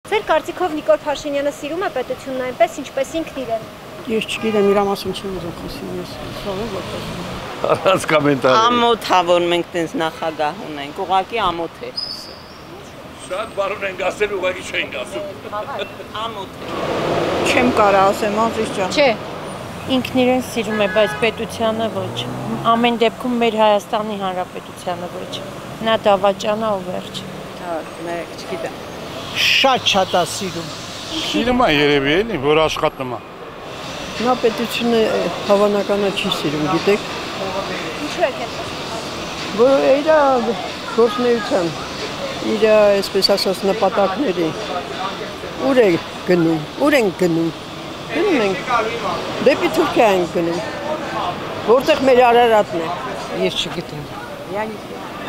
Ձեր կարծիքով Նիկոլ Փաշինյանը սիրում է պետությունն այնպես, ինչպես ինքն իրեն։ Ես չգիտեմ, իր մասին չեմ ուզում խոսել, ես սովոր որպես։ Առանց կոմենտարի։ Ամոթ է, որ մենք տենց նախագահ ունենք, ուղղակի ամոթ է։ Շատ բառուն ենք ասել, ուղղակի չենք ասում։ Ամոթ է։ Չեմ կարող ասեմ, Ազիզ ջան։ Չէ, ինքն իրեն սիրում է, բայց պետությանը ոչ։ Ամեն դեպքում մեր Հայաստանի Հանրապետությանը ոչ։ Նա դավաճան է ու վերջ։ Մեկ չգիտեմ։ Շատ է սիրում։ Սիրում է երևի էլի, որ աշխատում է։ Նա պետությունը հավանականա չի սիրում, գիտեք։ Ինչու եք այդպես։ Որ իր գործունեության, իր, այսպես ասած, նպատակների ուր է գնում, ուր ենք գնում։ Գնում ենք, դեպի Թուրքիա ենք գնում, որտեղ մեր Արարատն է։ Ես չգիտեմ։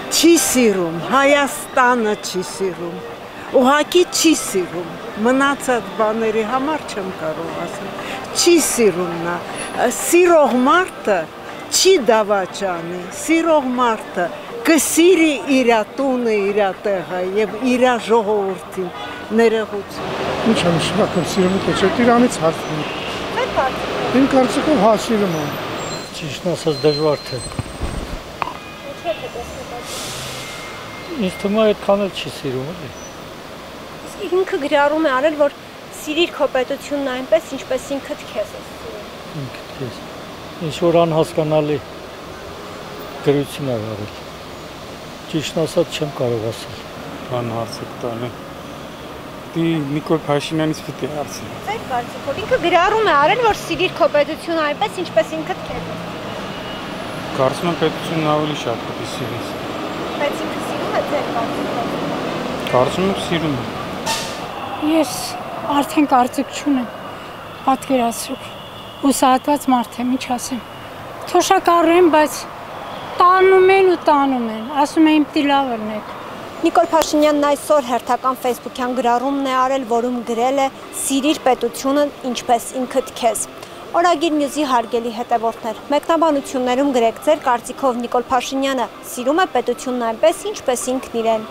Չի սիրում, Հայաստանը չի սիրում, ուղղակի չի սիրում, մնացած բաների համար չեմ կարող ասել, չի սիրում նա, սիրող մարդը չի դավաճանի, սիրող մարդը կսիրի իր տունը, իր տեղը և իր ժողովրդին ներողություն։ Ինչ եմ շնորհակալ սիրում ու չէ, Իրանից հարցնում։ Ձեր կարծիքով։ Իմ կարծիքով հա սիրում եմ։ Ճիշտ ասած դժվար թե։ Ինչու եք այդպես մտածում։ Ինձ թվում է այդքան էլ չի սիրում էլի։ Իսկ ինքը գրառում է արել, որ սիրիր քո պետությունն այնպես, ինչպես ինքդ քեզ ես սիրում։ Ինքդ քեզ։ Ինչ որ անհասկանալի գրություն է արել։ Ճիշտ ասած չեմ կարող ասել։ Բան հարցը տալու։ Դի Նիկոլ Փաշինյանից պիտի հարցնի։ Ձեր կարծիքով ինքը գրառում է արել, որ սիրիր քո պետությունն այնպես, ինչպես ինքդ քեզ ես։ Կարծում եմ պետությունն ավելի շատ պիտի սիրի։ Բայց ինքը սիրում է ձեր կարծիքով։ Կարծում եմ սիրում է։ Ես արդեն կարծիք չունեմ, պատկերացրու, ուսահատված մարդ եմ, ինչ ասեմ, թոշակառու եմ, բայց տանում են ու տանում են, ասում են իմ տիլավ ըրնեք։ Նիկոլ Փաշինյանն այսօր հերթական ֆեյսբուքյան գրառումն է արել, որում գրել է «Սիրիր պետությունը, ինչպես ինքդ քեզ»։ Օրագիր Նյուզի հարգելի հետևորդներ, մեկնաբանություններում գրեք ձեր կարծիքով Նիկոլ Փաշինյանը սիրում է պետությունն այնպես, ինչպես ինքն իրեն։